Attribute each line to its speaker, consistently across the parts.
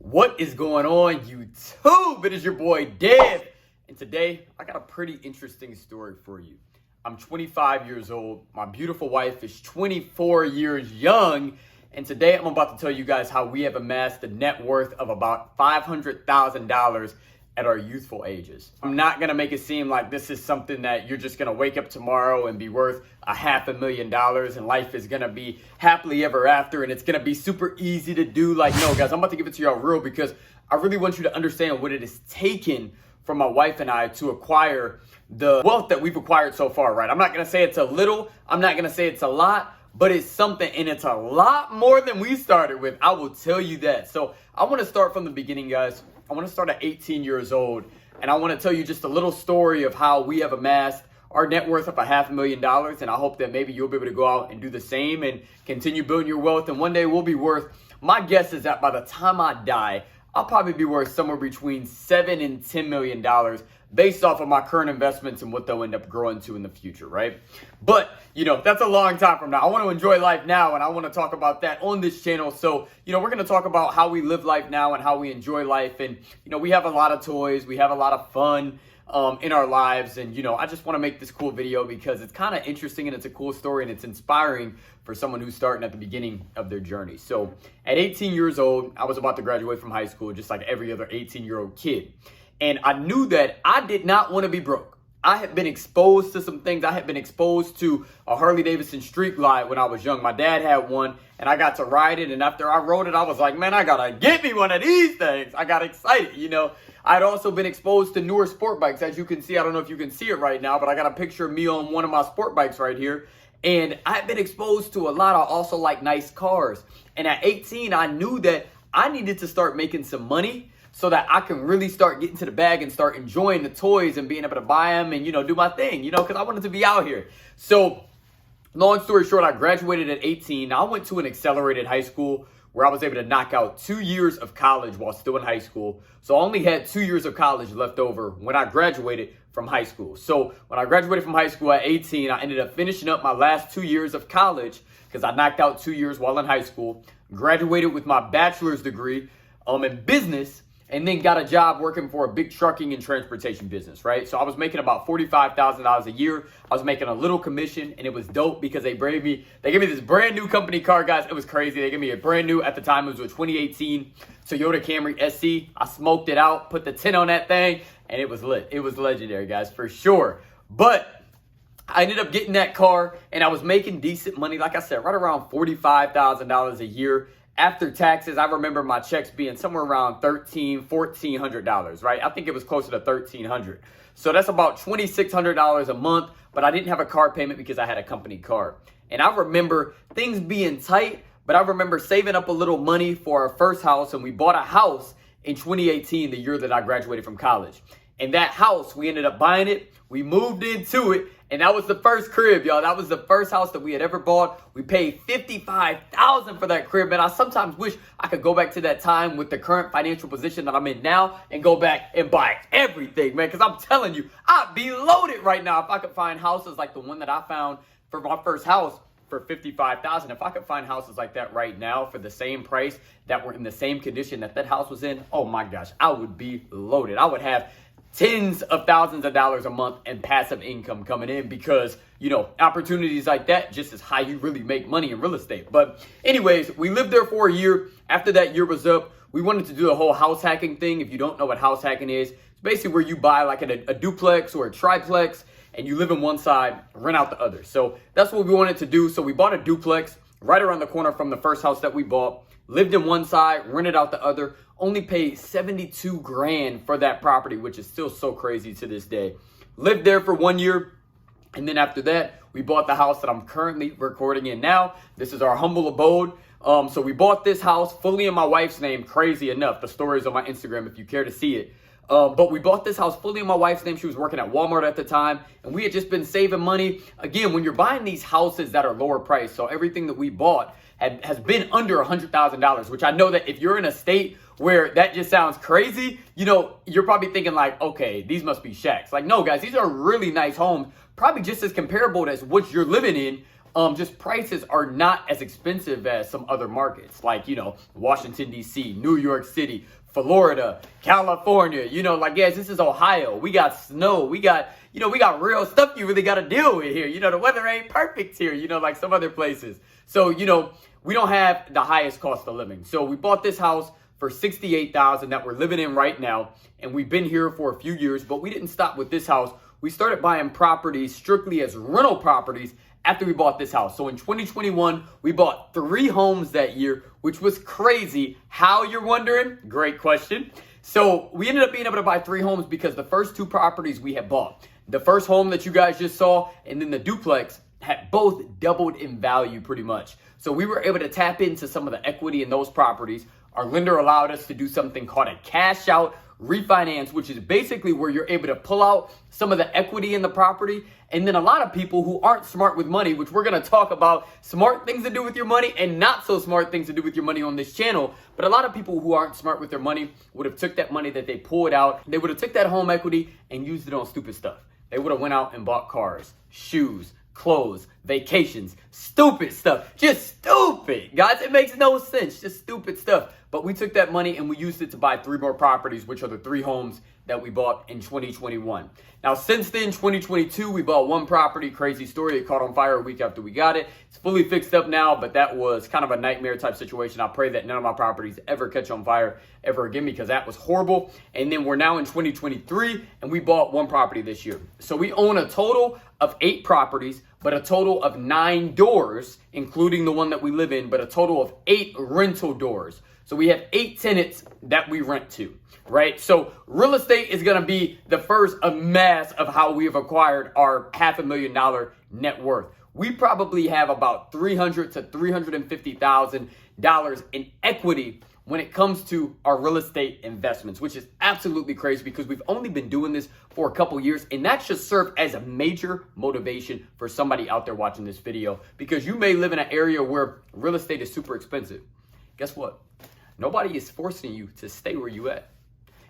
Speaker 1: What is going on, YouTube? It is your boy Dev, and today I got a pretty interesting story for you. I'm 25 years old. My beautiful wife is 24 years young, and today I'm about to tell you guys how we have amassed a net worth of about $500,000 at our youthful ages. I'm not gonna make it seem like this is something that you're just gonna wake up tomorrow and be worth $500,000 and life is gonna be happily ever after and it's gonna be super easy to do. Like, no, guys, I'm about to give it to y'all real because I really want you to understand what it has taken for my wife and I to acquire the wealth that we've acquired so far, right? I'm not gonna say it's a little, I'm not gonna say it's a lot, but it's something, and it's a lot more than we started with. I will tell you that. So I wanna start from the beginning, guys. I want to start at 18 years old, and I want to tell you just a little story of how we have amassed our net worth of $500,000, and I hope that maybe you'll be able to go out and do the same and continue building your wealth, and one day we'll be worth, my guess is that by the time I die, I'll probably be worth somewhere between $7 and $10 million based off of my current investments and what they'll end up growing to in the future, right? But, you know, that's a long time from now. I want to enjoy life now, and I want to talk about that on this channel. So, you know, we're going to talk about how we live life now and how we enjoy life. And, you know, we have a lot of toys. We have a lot of fun in our lives. And, you know, I just want to make this cool video because it's kind of interesting and it's a cool story and it's inspiring for someone who's starting at the beginning of their journey. So at 18 years old, I was about to graduate from high school, just like every other 18-year-old kid. And I knew that I did not want to be broke. I had been exposed to some things. I had been exposed to a Harley Davidson Street Glide when I was young. My dad had one, and I got to ride it. And after I rode it, I was like, man, I got to get me one of these things. I got excited, you know. I'd also been exposed to newer sport bikes. As you can see, I don't know if you can see it right now, but I got a picture of me on one of my sport bikes right here. And I've been exposed to a lot of also like nice cars. And at 18, I knew that I needed to start making some money so that I can really start getting to the bag and start enjoying the toys and being able to buy them and, you know, do my thing, you know, because I wanted to be out here. So long story short, I graduated at 18. I went to an accelerated high school where I was able to knock out 2 years of college while still in high school. So I only had 2 years of college left over when I graduated from high school. So when I graduated from high school at 18, I ended up finishing up my last 2 years of college because I knocked out 2 years while in high school, graduated with my bachelor's degree in business, and then got a job working for a big trucking and transportation business, right? So I was making about $45,000 a year. I was making a little commission, and it was dope because they gave me this brand new company car, guys. It was crazy. They gave me a brand new, at the time, it was a 2018 Toyota Camry SC. I smoked it out, put the tint on that thing, and it was lit. It was legendary, guys, for sure. But I ended up getting that car, and I was making decent money. Like I said, right around $45,000 a year. After taxes, I remember my checks being somewhere around $1,400, right? I think it was closer to $1,300. So that's about $2,600 a month, but I didn't have a car payment because I had a company car. And I remember things being tight, but I remember saving up a little money for our first house, and we bought a house in 2018, the year that I graduated from college. And that house, we ended up buying it, we moved into it, and that was the first crib, y'all. That was the first house that we had ever bought. We paid $55,000 for that crib, and I sometimes wish I could go back to that time with the current financial position that I'm in now and go back and buy everything, man, because I'm telling you, I'd be loaded right now if I could find houses like the one that I found for my first house for $55,000. If I could find houses like that right now for the same price that were in the same condition that house was in, oh my gosh, I would be loaded. I would have tens of thousands of dollars a month and passive income coming in because, you know, opportunities like that just is how you really make money in real estate. But anyways, we lived there for a year. After that year was up, we wanted to do the whole house hacking thing. If you don't know what house hacking is, it's basically where you buy like a duplex or a triplex and you live in one side, rent out the other. So that's what we wanted to do. So we bought a duplex right around the corner from the first house that we bought, lived in one side, rented out the other, only paid $72 grand for that property, which is still so crazy to this day. Lived there for 1 year. And then after that, we bought the house that I'm currently recording in now. This is our humble abode. So we bought this house fully in my wife's name. Crazy enough. The story is on my Instagram if you care to see it. But we bought this house fully in my wife's name. She was working at Walmart at the time, and we had just been saving money. Again, when you're buying these houses that are lower priced, so everything that we bought has been under $100,000, which I know that if you're in a state where that just sounds crazy, you know, you're probably thinking like, okay, these must be shacks. Like, no, guys, these are really nice homes, probably just as comparable as what you're living in just prices are not as expensive as some other markets, like, Washington, D.C., New York City, Florida, California. Like, yes, this is Ohio. We got snow. We got real stuff you really got to deal with here. The weather ain't perfect here, like some other places. So, we don't have the highest cost of living. So we bought this house for $68,000 that we're living in right now. And we've been here for a few years, but we didn't stop with this house. We started buying properties strictly as rental properties after we bought this house. So in 2021, we bought 3 homes that year, which was crazy. How, you're wondering? Great question. So we ended up being able to buy 3 homes because the first 2 properties we had bought, the first home that you guys just saw, and then the duplex, had both doubled in value pretty much. So we were able to tap into some of the equity in those properties. Our lender allowed us to do something called a cash out refinance, which is basically where you're able to pull out some of the equity in the property. And then a lot of people who aren't smart with money, which we're going to talk about smart things to do with your money and not so smart things to do with your money on this channel. But a lot of people who aren't smart with their money would have took that money that they pulled out. They would have took that home equity and used it on stupid stuff. They would have went out and bought cars, shoes, clothes, vacations, stupid stuff. Just stupid, guys. It makes no sense. Just stupid stuff. But we took that money and we used it to buy 3 more properties, which are the 3 homes that we bought in 2021. Now, since then, 2022, we bought 1 property. Crazy story. It caught on fire a week after we got it. It's fully fixed up now, but that was kind of a nightmare type situation. I pray that none of my properties ever catch on fire ever again, because that was horrible. And then we're now in 2023 and we bought 1 property this year. So we own a total of 8 properties, but a total of 9 doors, including the one that we live in, but a total of 8 rental doors. So we have 8 tenants that we rent to, right? So real estate is going to be the first mass of how we have acquired our $500,000 net worth. We probably have about $300,000 to $350,000 in equity when it comes to our real estate investments, which is absolutely crazy because we've only been doing this for a couple years. And that should serve as a major motivation for somebody out there watching this video, because you may live in an area where real estate is super expensive. Guess what? Nobody is forcing you to stay where you at.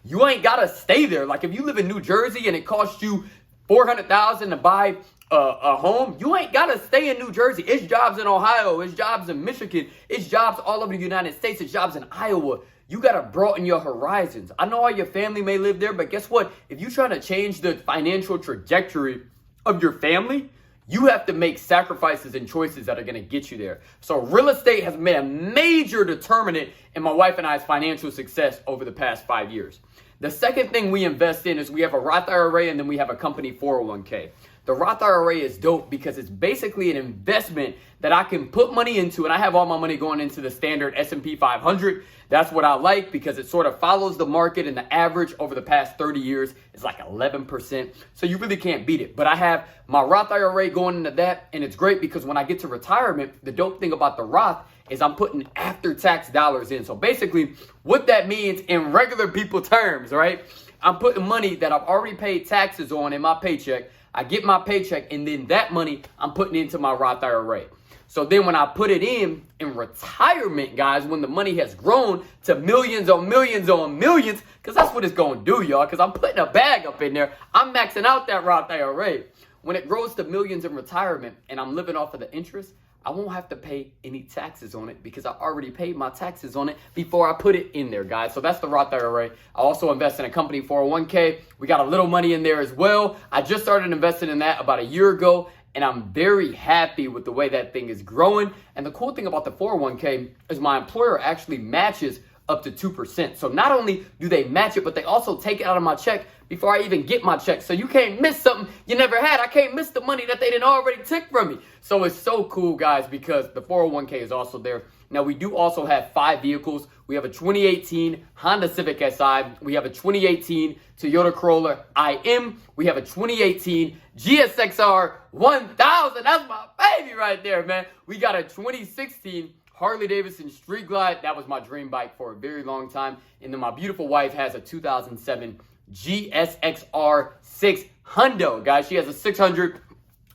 Speaker 1: You ain't got to stay there. Like if you live in New Jersey and it costs you $400,000 to buy a home, you ain't got to stay in New Jersey. It's jobs in Ohio. It's jobs in Michigan. It's jobs all over the United States. It's jobs in Iowa. You got to broaden your horizons. I know all your family may live there, but guess what? If you're trying to change the financial trajectory of your family, you have to make sacrifices and choices that are going to get you there. So real estate has been a major determinant in my wife and I's financial success over the past 5 years. The second thing we invest in is we have a Roth IRA and then we have a company 401k. The Roth IRA is dope because it's basically an investment that I can put money into, and I have all my money going into the standard S&P 500. That's what I like because it sort of follows the market, and the average over the past 30 years is like 11%. So you really can't beat it. But I have my Roth IRA going into that, and it's great because when I get to retirement, the dope thing about the Roth is I'm putting after-tax dollars in. So basically what that means in regular people terms, right? I'm putting money that I've already paid taxes on in my paycheck. I get my paycheck, and then that money I'm putting into my Roth IRA. So then when I put it in retirement, guys, when the money has grown to millions on millions on millions, because that's what it's going to do, y'all, because I'm putting a bag up in there. I'm maxing out that Roth IRA. When it grows to millions in retirement and I'm living off of the interest, I won't have to pay any taxes on it because I already paid my taxes on it before I put it in there, guys. So that's the Roth IRA. I also invest in a company 401k. We got a little money in there as well. I just started investing in that about a year ago, and I'm very happy with the way that thing is growing. And the cool thing about the 401k is my employer actually matches up to 2%. So not only do they match it, but they also take it out of my check before I even get my check. So you can't miss something you never had. I can't miss the money that they didn't already take from me. So it's so cool, guys, because the 401k is also there. Now, we do also have 5 vehicles. We have a 2018 Honda Civic Si. We have a 2018 Toyota Corolla IM. We have a 2018 GSXR 1000. That's my baby right there, man. We got a 2016 Harley Davidson Street Glide. That was my dream bike for a very long time. And then my beautiful wife has a 2007 GSXR 600. Guys, she has a 600.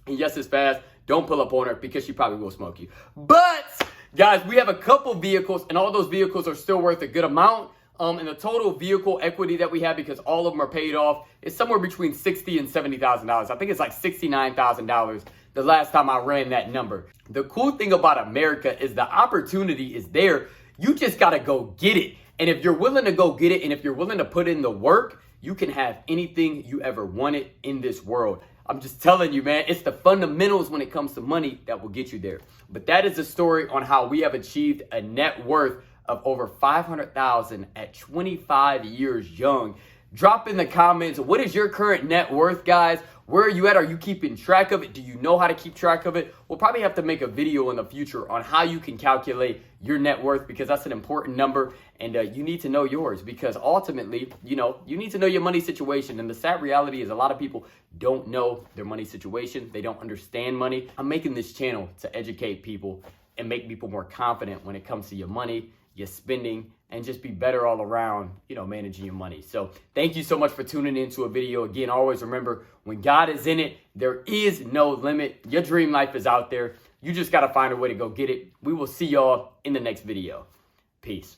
Speaker 1: And yes, it's fast. Don't pull up on her because she probably will smoke you. But guys, we have a couple vehicles, and all those vehicles are still worth a good amount. And the total vehicle equity that we have, because all of them are paid off, is somewhere between $60,000 and $70,000. I think it's like $69,000 the last time I ran that number. The cool thing about America is the opportunity is there. You just got to go get it. And if you're willing to go get it, and if you're willing to put in the work, you can have anything you ever wanted in this world. I'm just telling you, man, it's the fundamentals when it comes to money that will get you there. But that is the story on how we have achieved a net worth of over $500,000 at 25 years young. Drop in the comments, what is your current net worth, guys? Where are you at? Are you keeping track of it? Do you know how to keep track of it? We'll probably have to make a video in the future on how you can calculate your net worth, because that's an important number, and you need to know yours, because ultimately, you need to know your money situation. And the sad reality is a lot of people don't know their money situation. They don't understand money. I'm making this channel to educate people and make people more confident when it comes to your money, your spending, and just be better all around, managing your money. So thank you so much for tuning into a video. Again, always remember, when God is in it, there is no limit. Your dream life is out there. You just got to find a way to go get it. We will see y'all in the next video. Peace.